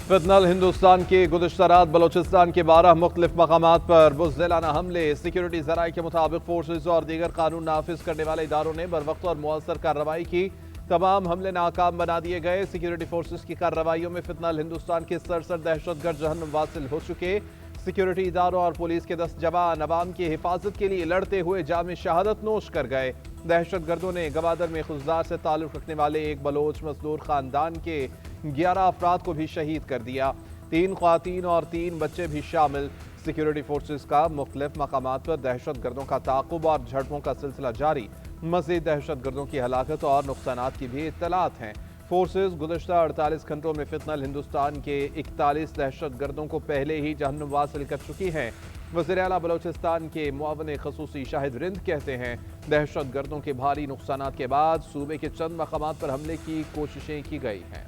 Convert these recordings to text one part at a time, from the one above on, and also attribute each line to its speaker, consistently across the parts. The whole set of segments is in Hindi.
Speaker 1: फितनल हिंदुस्तान के गुज़िश्ता रात बलोचिस्तान के 12 मुख्तलिफ मकामात पर बुज़दिलाना हमले। सिक्योरिटी ज़राए के मुताबिक फोर्सेज और दीगर कानून नाफिज करने वाले इदारों ने बरवक्त और मुअस्सर कार्रवाई की। तमाम हमले नाकाम बना दिए गए। सिक्योरिटी फोर्सेज की कार्रवाइयों में फितनल हिंदुस्तान के सरसर दहशतगर्द जहन्नुम वासिल हो चुके। सिक्योरिटी इदारों और पुलिस के 10 जवान अवाम की हिफाजत के लिए लड़ते हुए जाम शहादत नोश कर गए। दहशतगर्दों ने गवादर में खुजदार से ताल्लुक रखने वाले एक बलोच मजदूर खानदान के 11 अफराद को भी शहीद कर दिया। 3 ख्वातीन और 3 बच्चे भी शामिल। सिक्योरिटी फोर्सेज का मुख्तलिफ मकामात पर दहशतगर्दों का ताक़ुब और झड़पों का सिलसिला जारी। मज़ीद दहशतगर्दों की हलाकत और नुकसानात की भी इत्तलात हैं। फोर्सेज गुज़िश्ता 48 घंटों में फितनल हिंदुस्तान के 41 दहशतगर्दों को पहले ही जहन्नुम वासिल कर चुकी हैं। वज़ीर आला बलोचिस्तान के मुआवन खसूसी शाहिद रिंद कहते हैं, दहशतगर्दों के भारी नुकसानात के बाद सूबे के चंद मकामात पर हमले की कोशिशें की गई हैं।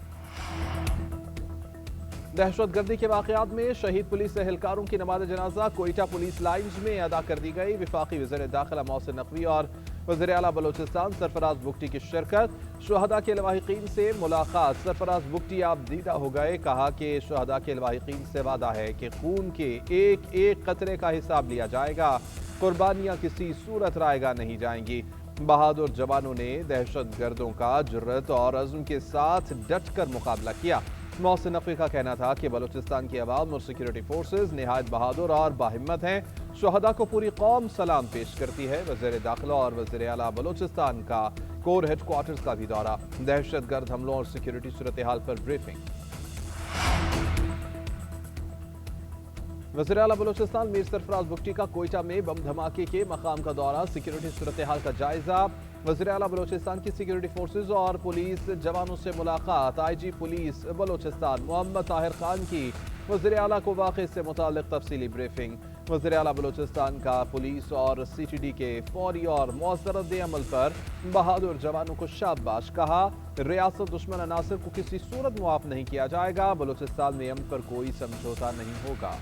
Speaker 1: दहशतगर्दी के वाक़यात में शहीद पुलिस एहलकारों की नमाज़ जनाजा कोयटा पुलिस लाइन्स में अदा कर दी गई। वफाकी वज़ीर दाखिला मोहसिन नकवी और वज़ीर आला बलोचिस्तान सरफराज बुगटी की शिरकत। शुहदा के लवाहिकीन से मुलाकात। सरफराज बुगटी आप दीदा हो गए। कहा कि शुहदा के लवाहिकीन से वादा है कि खून के एक एक कतरे का हिसाब लिया जाएगा। कुर्बानियाँ किसी सूरत रायगा नहीं जाएंगी। बहादुर जवानों ने दहशतगर्दों का जुर्रत और अज़्म के साथ डट कर मुकाबला किया। मोहसिन नकवी का कहना था कि बलूचिस्तान की आवाम और सिक्योरिटी फोर्सेज निहायत बहादुर और बाहिम्मत हैं। शुहदा को पूरी कौम सलाम पेश करती है। वज़ीर दाखिला और वज़ीर आला बलूचिस्तान का कोर हेडक्वार्टर्स का भी दौरा। दहशतगर्द हमलों और सिक्योरिटी सूरत हाल पर ब्रीफिंग। वज़ीर आला बलूचिस्तान मीर सरफराज बुगटी का कोयटा में बम धमाके के मकाम का दौरा। सिक्योरिटी सूरत हाल का जायजा। वज़ीर आला बलूचिस्तान की सिक्योरिटी फोर्सेज और पुलिस जवानों से मुलाकात। IG पुलिस बलूचिस्तान मोहम्मद ताहिर खान की वज़ीर आला को वाक़े से मुताल्लिक़ तफसीली ब्रीफिंग। वज़ीर आला बलूचिस्तान का पुलिस और CTD के फौरी और मौसर रद्द-ए-अमल पर बहादुर जवानों को शाबाश कहा। रियासत दुश्मन अनासर को किसी सूरत मुआफ़ नहीं किया जाएगा। बलूचिस्तान में अमन पर कोई समझौता नहीं होगा।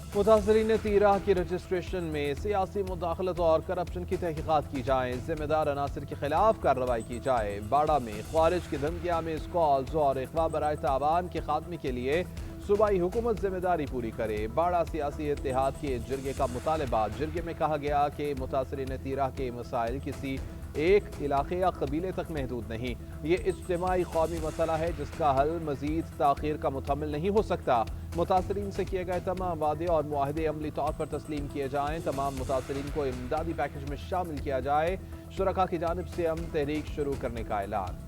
Speaker 1: मुतासरीन तीराह की रजिस्ट्रेशन में सियासी मुदाखलत और करप्शन की तहकीकात की जाए। जिम्मेदार अनासर के खिलाफ कार्रवाई की जाए। बाड़ा में ख्वारिज की धमकियां में कॉल्स और इख्वा बराए तावान के खात्मे के लिए सूबाई हुकूमत जिम्मेदारी पूरी करे। बाड़ा सियासी इत्तेहाद के जिरगे का मुतालबा। जिरगे में कहा गया कि मुतासरीन तीराह के मसाइल किसी एक इलाके या कबीले तक महदूद नहीं। ये इज्तिमाई कौमी मसला है जिसका हल मजीद ताख़ीर का मुतहम्मिल नहीं हो सकता। मुतासरीन से किए गए तमाम वादे और मुआहदे अमली तौर पर तस्लीम किए जाएँ। तमाम मुतासरीन को इमदादी पैकेज में शामिल किया जाए। शुरका की जानिब से अमन तहरीक शुरू करने का ऐलान।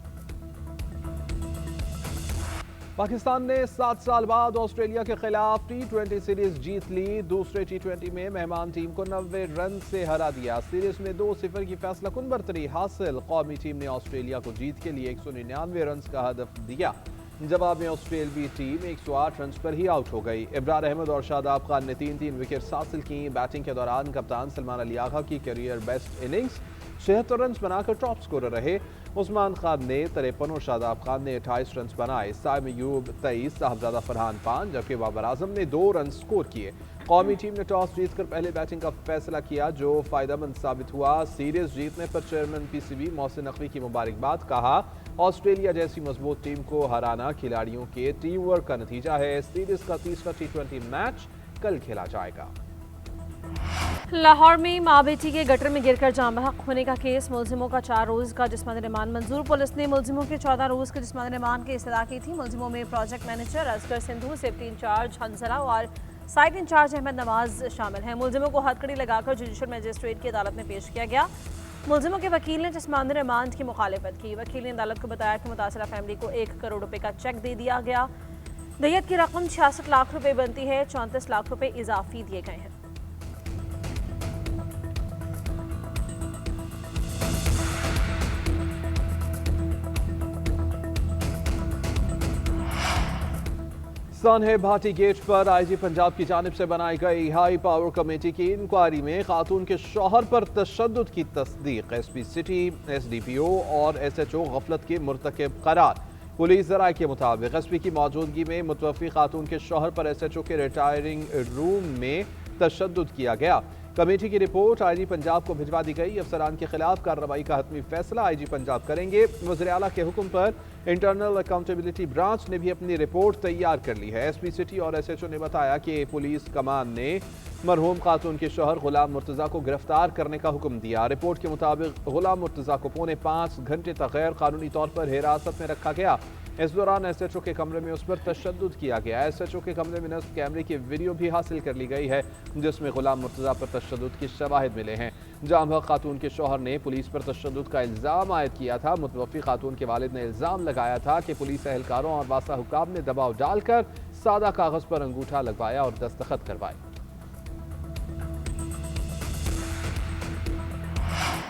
Speaker 1: पाकिस्तान ने 7 साल बाद ऑस्ट्रेलिया के खिलाफ T20 सीरीज जीत ली। दूसरे T20 में मेहमान टीम को 90 रन से हरा दिया। सीरीज में 2-0 की फैसला कुन बरतरी हासिल। कौमी टीम ने ऑस्ट्रेलिया को जीत के लिए 199 रन का हदफ दिया। जवाब में ऑस्ट्रेलियाई टीम 108 रन पर ही आउट हो गई। इब्रार अहमद और शादाब खान ने 3-3 विकेट हासिल की। बैटिंग के दौरान कप्तान सलमान अली आगा की करियर बेस्ट इनिंग्स 76 रन बनाकर टॉप स्कोरर रहे। उस्मान खान ने 53 और शादाब खान ने 28 रन बनाए। साइम अयूब 23, साहबजादा फरहान 5 जबकि बाबर आजम ने 2 रन स्कोर किए। कौमी टीम ने टॉस जीतकर पहले बैटिंग का फैसला किया जो फायदेमंद साबित हुआ। सीरीज जीतने पर चेयरमैन PCB मोहसिन नकवी की मुबारकबाद। कहा, ऑस्ट्रेलिया जैसी मजबूत टीम को हराना खिलाड़ियों के टीम वर्क का नतीजा है। सीरीज का तीसरा T20 मैच कल खेला जाएगा।
Speaker 2: लाहौर में मां बेटी के गटर में गिरकर जान बहक होने का केस। मुलजिमों का 4 रोज का जिस्मानी रिमांड मंजूर। पुलिस ने मुलजिमों के 14 रोज के जिस्मानी रिमांड की इस्तदा की थी। मुलजिमों में project manager Asghar Sindhu, safety incharge Hansla और साइट इंचार्ज अहमद नवाज शामिल हैं। मुलजिमों को हथकड़ी लगाकर जुडिशल मजिस्ट्रेट की अदालत में पेश किया गया। मुलजिमों के वकील ने जिस्मानी रिमांड की मुखालिफत की। वकील ने अदालत को बताया कि मुतासरा फैमिली को 1 करोड़ रुपए का चेक दे दिया गया। दयत की रकम 66 लाख रुपए बनती है। 34 लाख रुपए इजाफी दिए गए हैं।
Speaker 1: सानहे भाटी गेट पर IG पंजाब की जानिब से बनाई गई हाई पावर कमेटी की इंक्वायरी में खातून के शौहर पर तशद्दुद की तस्दीक। SP सिटी, SDPO और SHO गफलत के मुर्तकिब करार। पुलिस ज़राए के मुताबिक SP की मौजूदगी में मुतवफ़ी खातून के शौहर पर SHO के रिटायरिंग रूम में तशद्दुद किया गया। कमेटी की रिपोर्ट आईजी पंजाब को भिजवा दी गई। अफसरान के खिलाफ कार्रवाई का हतमी फैसला आईजी पंजाब करेंगे। वज़ीर आला के हुक्म पर इंटरनल अकाउंटेबिलिटी ब्रांच ने भी अपनी रिपोर्ट तैयार कर ली है। एसपी सिटी और एसएचओ ने बताया कि पुलिस कमान ने मरहूम खातून के शौहर गुलाम मुर्तज़ा को गिरफ्तार करने का हुक्म दिया। रिपोर्ट के मुताबिक गुलाम मुर्तज़ा को पौने 5 घंटे तक गैर कानूनी तौर पर हिरासत में रखा गया। इस दौरान एसएचओ के कमरे में उस पर तशद्दुद किया गया। एसएचओ के कमरे में नस्ब कैमरे की वीडियो भी हासिल कर ली गई है, जिसमें गुलाम मुर्तज़ा पर तशद्दुद के शवाहिद मिले हैं। जाम खातून के शौहर ने पुलिस पर तशद्दुद का इल्ज़ाम आयद किया था। मुतवफ़ी खातून के वालिद ने इल्ज़ाम लगाया था कि पुलिस एहलकारों और वासा हुकाम ने दबाव डालकर सादा कागज़ पर अंगूठा लगवाया और दस्तखत करवाए।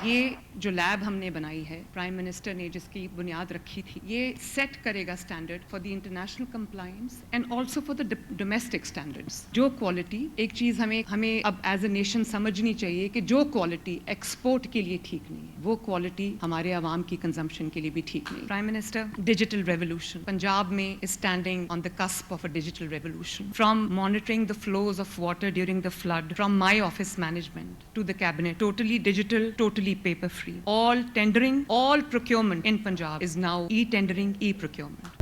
Speaker 3: ये जो लैब हमने बनाई है, प्राइम मिनिस्टर ने जिसकी बुनियाद रखी थी, ये सेट करेगा standard for the international compliance and also for the domestic standards. जो क्वालिटी, एक चीज़ हमें अब एज ए नेशन समझनी चाहिए कि जो क्वालिटी एक्सपोर्ट के लिए ठीक नहीं है, वो क्वालिटी हमारे आवाम की कंजम्पशन के लिए भी ठीक नहीं। Prime minister, digital revolution Punjab में is standing on the cusp of a digital revolution. From monitoring the flows of water during the flood, from my office management to the cabinet, totally digital, totally paper free. All tendering, all procurement in Punjab is now e-tendering, e-procurement.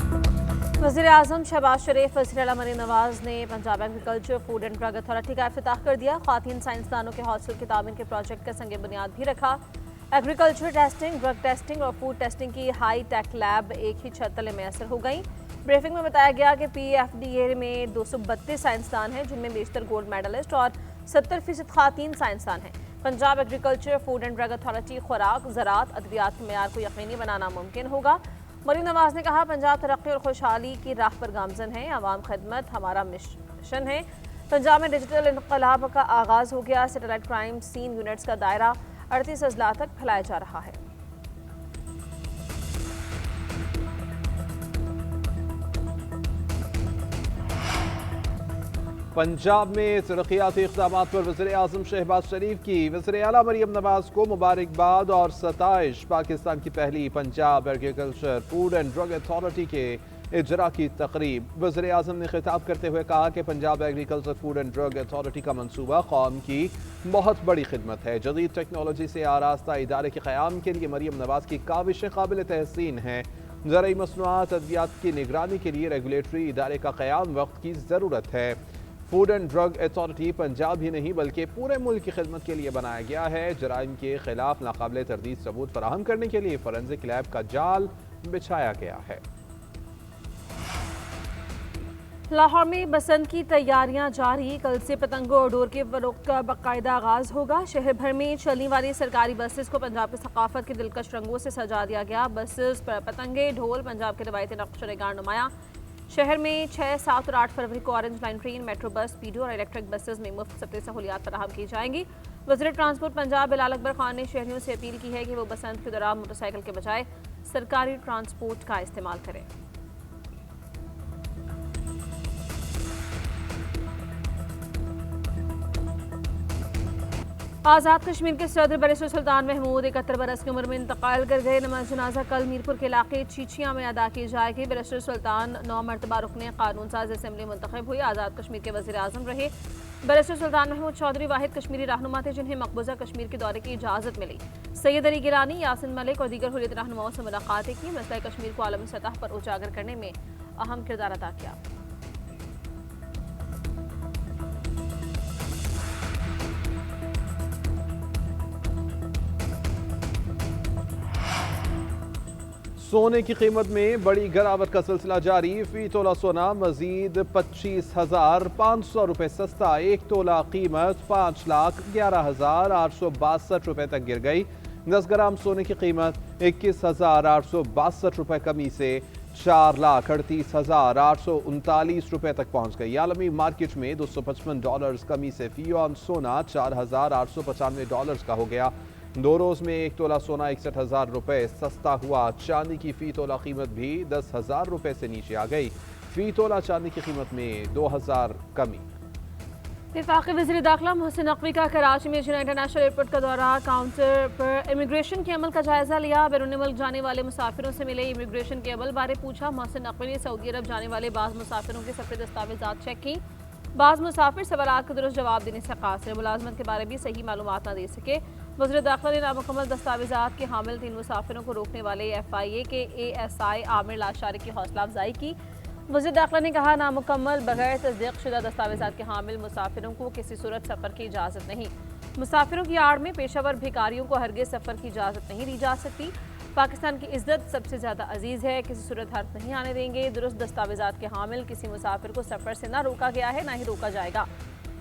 Speaker 2: वज़ीर आज़म शहबाज शरीफ, वज़ीर आला मरीम नवाज ने Punjab agriculture food and drug authority का इफ्तिताह कर दिया। ख़वातीन साइंसदानों के हॉस्टल की तामीर के प्रोजेक्ट का संग बुनियाद भी रखा। एग्रीकल्चर टेस्टिंग, ड्रग टेस्टिंग और फूड टेस्टिंग की हाई टेक लैब एक ही छत तले मैसर हो गई। ब्रीफिंग में बताया गया कि PFDA में 232 साइंसदान हैं, जिनमें बेशतर गोल्ड मेडलिस्ट और 70% ख़वातीन साइंसदान हैं। Punjab agriculture food and drug authority खुराक, ज़राअत, अद्वियात के मेयार को यकीनी बनाना मुमकिन होगा। मरीम नवाज ने कहा, पंजाब तरक्की और खुशहाली की राह पर गामजन है। अवाम खिदमत हमारा मिशन है। पंजाब में डिजिटल इनकलाब का आगाज़ हो गया। सैटेलाइट क्राइम सीन यूनिट्स का दायरा 38 अजला तक फैलाया जा रहा है।
Speaker 1: पंजाब में तरक्याती इक़दाम पर वज़ीर आज़म शहबाज शरीफ की वज़ीर आला मरीम नवाज को मुबारकबाद और सताइश। पाकिस्तान की पहली Punjab agriculture food and drug authority के इजरा की तकरीब। वज़ीर आज़म ने खिताब करते हुए कहा कि Punjab agriculture food and drug authority का मनसूबा कौम की बहुत बड़ी खिदमत है। जदीद टेक्नोलॉजी से आरास्ता इदारे के क़याम के लिए मरीम नवाज की काविशें काबिल तहसीन हैं। ज़राई मसनूआत, अद्वियात की निगरानी के लिए रेगुलेटरी इदारे का क़याम वक्त की ज़रूरत है। Food and drug authority Punjab ही नहीं बल्कि पूरे मुल्क की खिदमत के लिए बनाया गया है। जराइम के खिलाफ नाकाबिले तरदीद सबूत फराहम करने के लिए फॉरेंसिक लैब का जाल बिछाया गया है।
Speaker 2: लाहौर में बसंत की तैयारियां जारी। कल से पतंगों और डोर के फरोख्त का बाकायदा आगाज होगा। शहर भर में चलने वाली सरकारी बसेस को पंजाब की सकाफत के दिलकश रंगों से सजा दिया गया। बसेस पर पतंगे, ढोल, पंजाब के रवायती नक्श निगार नुमाया। शहर में 6, 7 और 8 फरवरी को orange line train, metro bus, स्पीडो और इलेक्ट्रिक बसेस में मुफ्त सफरी सहूलियात फराहम की जाएंगी। वज़ीर ट्रांसपोर्ट पंजाब बिलाल अकबर खान ने शहरियों से अपील की है कि वो बसंत के दौरान मोटरसाइकिल के बजाय सरकारी ट्रांसपोर्ट का इस्तेमाल करें। आज़ाद कश्मीर के सदर बैरिस्टर सुल्तान महमूद 71 बरस की उम्र में इंतकाल कर गए। नमाज जनाजा कल मीरपुर के इलाके चीचिया में अदा की जाएगी। बैरिस्टर सुल्तान 9 मरतबा रुकने कानून साज असम्बली मुंतखब हुए। आज़ाद कश्मीर के वज़ीर आज़म रहे। बैरिस्टर सुल्तान महमूद चौधरी वाहिद कश्मीरी रहनुमा थे जिन्हें मकबूजा कश्मीर के दौरे की इजाज़त मिली। सैयद अली गिलानी, यासिन मलिक और दीगर हुर्रियत रहनुमाओं से मुलाकातें की। मसला कश्मीर को आलमी सतह पर उजागर करने में अहम किरदार अदा किया।
Speaker 1: सोने की कीमत में बड़ी गिरावट का सिलसिला जारी। फी तोला सोना मजीद 25,500 रुपये सस्ता। 1 तोला कीमत 5,11,862 रुपये तक गिर गई। 10 ग्राम सोने की कीमत 21,862 रुपये कमी से 4,38,839 रुपये तक पहुंच गई। आलमी मार्केट में $255 कमी से फी ऑन सोना $4,895 का हो गया। 2 रोज में 1 तोला सोना 61,000 रुपये सस्ता हुआ। चांदी की फी तोला कीमत भी 10,000 रुपये से नीचे आ गई। फी तोला चांदी की कीमत में 2,000 कमी।
Speaker 2: वफाकी वज़ीर दाखिला मोहसिन नकवी का कराची में जिना इंटरनेशनल एयरपोर्ट का दौरा। काउंटर पर इमिग्रेशन के अमल का जायजा लिया। बैरून मुल्क जाने वाले मुसाफिरों से मिले, इमिग्रेशन के अमल बारे पूछा। मोहसिन नकवी ने सऊदी अरब जाने वाले बाज़ मुसाफिरों के सफरी दस्तावेजात चेक की। बाज़ मुसाफिर सवालात का दुरुस्त जवाब देने से कासिर, मुलाजमत के बारे में सही मालूमात न दे सके। वज़ीर दाखिला ने नामुकम्मल दस्तावेज़ात के हामिल 3 मुसाफिरों को रोकने वाले FIA के ASI आमिर लाशारी की हौसला अफजाई की। वज़ीर दाखिला ने कहा, नामुकम्मल बगैर तस्दीक शुदा दस्तावेज़ात के हामिल मुसाफिरों को किसी सूरत सफ़र की इजाज़त नहीं। मुसाफिरों की आड़ में पेशावर भिखारियों को हरगिज़ सफ़र की इजाज़त नहीं दी जा सकती। पाकिस्तान की इज्जत सबसे ज़्यादा अजीज़ है, किसी सूरत हर्फ नहीं आने देंगे। दुरुस्त दस्तावेज़ात के हामिल किसी मुसाफिर को सफ़र से ना रोका गया है, ना ही रोका जाएगा।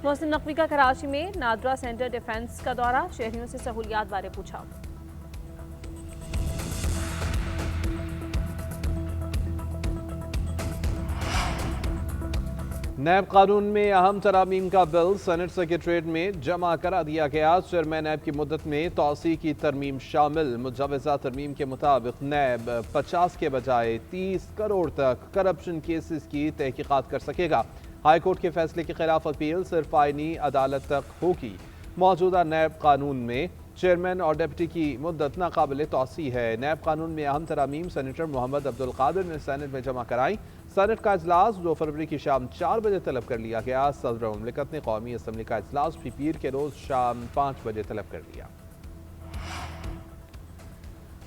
Speaker 2: मोहसिन नकवी का कराची में नादरा सेंटर डिफेंस का दौरा, शहरियों से सहूलियात बारे पूछा।
Speaker 1: नैब कानून में अहम तरामीम का बिल सेनेट सेक्रेटरीट में जमा करा दिया गया। चेयरमैन नैब की मुद्दत में तौसी की तरमीम शामिल। मुजवज़ा तरमीम के मुताबिक नैब 50 के बजाय 30 करोड़ तक करप्शन केसेस की तहकीकात कर सकेगा। हाई कोर्ट के फैसले के खिलाफ अपील सिर्फ आईनी अदालत तक होगी। मौजूदा नैब कानून में चेयरमैन और डिप्टी की मुद्दत नाकाबिल तौसी है। नैब कानून में अहम तरामीम सेनेटर मोहम्मद अब्दुल कादिर ने सेनेट में जमा कराई। सेनेट का इजलास 2 फरवरी की शाम 4 बजे तलब कर लिया गया। सदर मुमलिकत ने कौमी असम्बली का इजलास भी पीर के रोज शाम 5 बजे तलब कर लिया।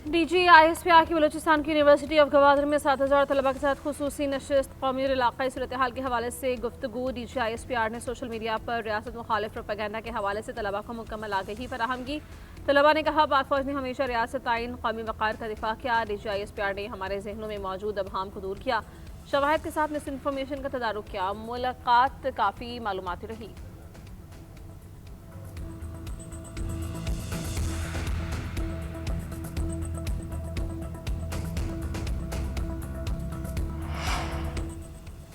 Speaker 2: DG ISPR की बलूचिस्तान की यूनिवर्सिटी ऑफ गवादर में 7000 तलबा के साथ खुसूसी नशिस्त, कौमी और इलाकाई सूरत हाल के हवाले से गुफ्तगू। DG ISPR ने सोशल मीडिया पर रियासत मुखालिफ प्रोपेगेंडा के हवाले से तलबा को मुकम्मल आगाही फराहम की। तलबा ने कहा, पाक फौज ने हमेशा रियासत आइन कौमी वक़ार का दिफा किया। DG ISPR ने हमारे जहनों में मौजूद अबहाम को दूर किया, शवाहिद के साथ मिस इन्फॉर्मेशन का तदारुक किया। मुलाकात काफ़ी मालूमाती रही।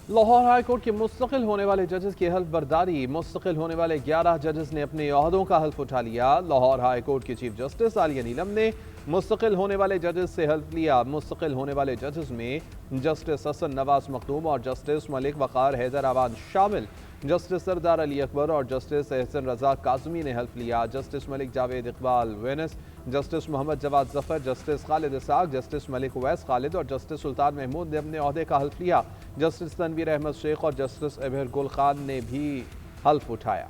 Speaker 1: लाहौर हाई कोर्ट के मुस्तकिल होने वाले जजेस की हल्फ बर्दारी। मुस्तकिल होने वाले 11 जजेस ने अपने ओहदों का हल्फ उठा लिया। लाहौर हाई कोर्ट के चीफ जस्टिस आलिया नीलम ने मुस्तकिल होने वाले जजेस से हल्फ लिया। मुस्तकिल होने वाले जजेस में जस्टिस हसन नवाज मखदूम और जस्टिस मलिक वक़ार हैदराबाद शामिल। जस्टिस सरदार अली अकबर और जस्टिस एहसन रजा काज़मी ने हल्फ लिया। Justice Malik Javed Iqbal Wains, justice Mohammad Jawad Zafar, justice Khalid Ishaq, justice Malik Uwais Khalid और जस्टिस सुल्तान महमूद ने अपने ओहदे का हल्फ लिया। जस्टिस तनवीर अहमद शेख और जस्टिस अबहर गुल खान ने भी हल्फ उठाया।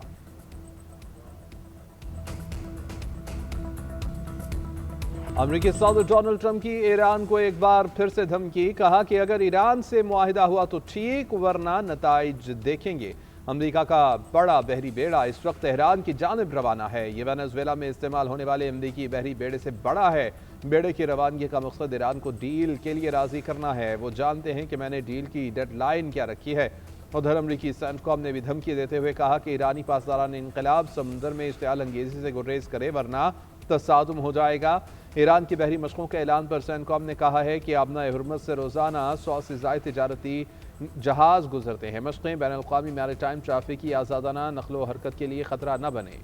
Speaker 1: अमेरिकी सदर डोनाल्ड ट्रंप की ईरान को एक बार फिर से धमकी। कहा कि अगर ईरान से मुआहिदा हुआ तो ठीक, वरना नताइज देखेंगे। अमेरिका का बड़ा बहरी बेड़ा इस वक्त तेहरान की जानिब रवाना है। ये वेनेजुएला में इस्तेमाल होने वाले अमेरिकी बहरी बेड़े से बड़ा है। बेड़े की रवानगी का मकसद ईरान को डील के लिए राजी करना है। वो जानते हैं कि मैंने डील की डेडलाइन क्या रखी है। उधर अमरीकी सेंटकॉम ने भी धमकी देते हुए कहा कि ईरानी पासदारान इनकलाब समुंदर में इश्तियाल अंगेजी से गुरेज करे, वरना तसादुम हो जाएगा। ईरान की बहरी मशकों के ऐलान पर सेंटकॉम ने कहा है कि आबना हुर्मुज़ से रोज़ाना 100 से ज़ायद तिजारती जहाज़ गुजरते हैं। मशक़ें बैन अल-अक़वामी मैरीटाइम ट्रैफिक की आज़ादाना नक़्लो हरकत के लिए ख़तरा न बने।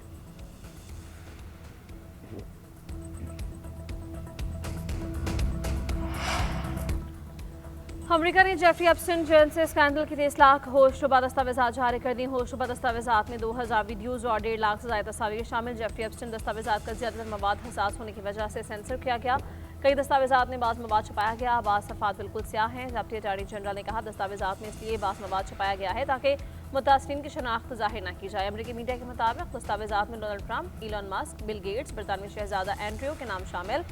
Speaker 2: अमेरिका ने जेफरी एप्स्टाइन जेल से स्कैंडल की 23 लाख होशरुबा दस्तावेज़ात जारी कर दी। होशरुबा दस्तावेज़ात में 2000 वीडियोज़ और 1.5 लाख से ज़्यादा तस्वीरें शामिल। जेफरी एप्स्टाइन दस्तावेज़ात का ज़्यादातर मवाद हसास होने की वजह से सेंसर किया गया। कई दस्तावेज़ात में बाज़ मवाद छुपाया गया, बाज़ सफ़ात बिल्कुल स्याह हैं। ज़ाब्ती अटॉर्नी जनरल ने कहा, दस्तावेज़ात में इसलिए बाज़ मवाद छुपाया गया है ताकि मुतासरीन की शनाख्त ज़ाहिर न की जाए। अमेरिकी मीडिया के मुताबिक दस्तावेज़ात में Donald Trump, Elon Musk, Bill Gates, बरतानवी शहजादा एंड्रयू के नाम शामिल।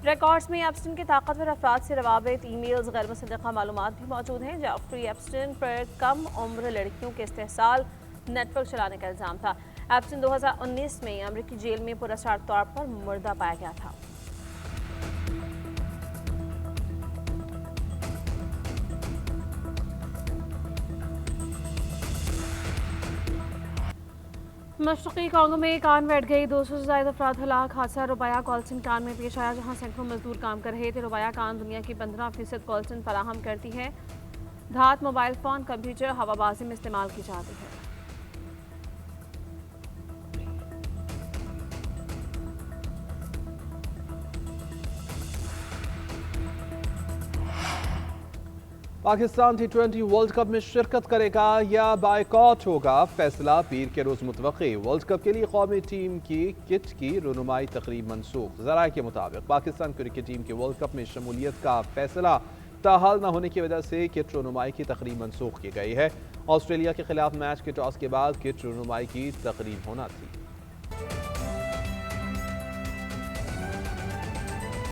Speaker 2: रिकॉर्ड्स में एप्स्टाइन के ताकतवर अफराद से रवाबित, ईमेल्स, गैर मुसद्दक़ा मालूमात भी मौजूद हैं। जेफरी एप्स्टाइन पर कम उम्र लड़कियों के इस्तेहसाल नेटवर्क चलाने का इल्ज़ाम था। एप्स्टाइन 2019 में अमेरिकी जेल में पुरस्कार तौर पर मुर्दा पाया गया था। मशरक़ी कांगो में कान बैठ गई, 200 से ज़्यादा अफराद हलाक। हादसा रुबाया कॉल्सन कान में पेश आया, जहां सैकड़ों मजदूर काम कर रहे थे। रुबाया कान दुनिया की 15% कॉल्सन फराहम करती है। धात मोबाइल फ़ोन, कंप्यूटर, हवाबाजी में इस्तेमाल की जाती है।
Speaker 1: पाकिस्तान T20 वर्ल्ड कप में शिरकत करेगा या बायकॉट होगा, फैसला पीर के रोज मुतवक्की। वर्ल्ड कप के लिए कौमी टीम की किट की रुनुमाई तकरीब मनसूख। ज़राए के मुताबिक पाकिस्तान क्रिकेट टीम के वर्ल्ड कप में शमूलियत का फैसला ताहाल न होने की वजह से किट रुनुमाई की तकरीब मनसूख की गई है। ऑस्ट्रेलिया के खिलाफ मैच के टॉस के बाद किट रुनुमाई की तकरीब होना थी।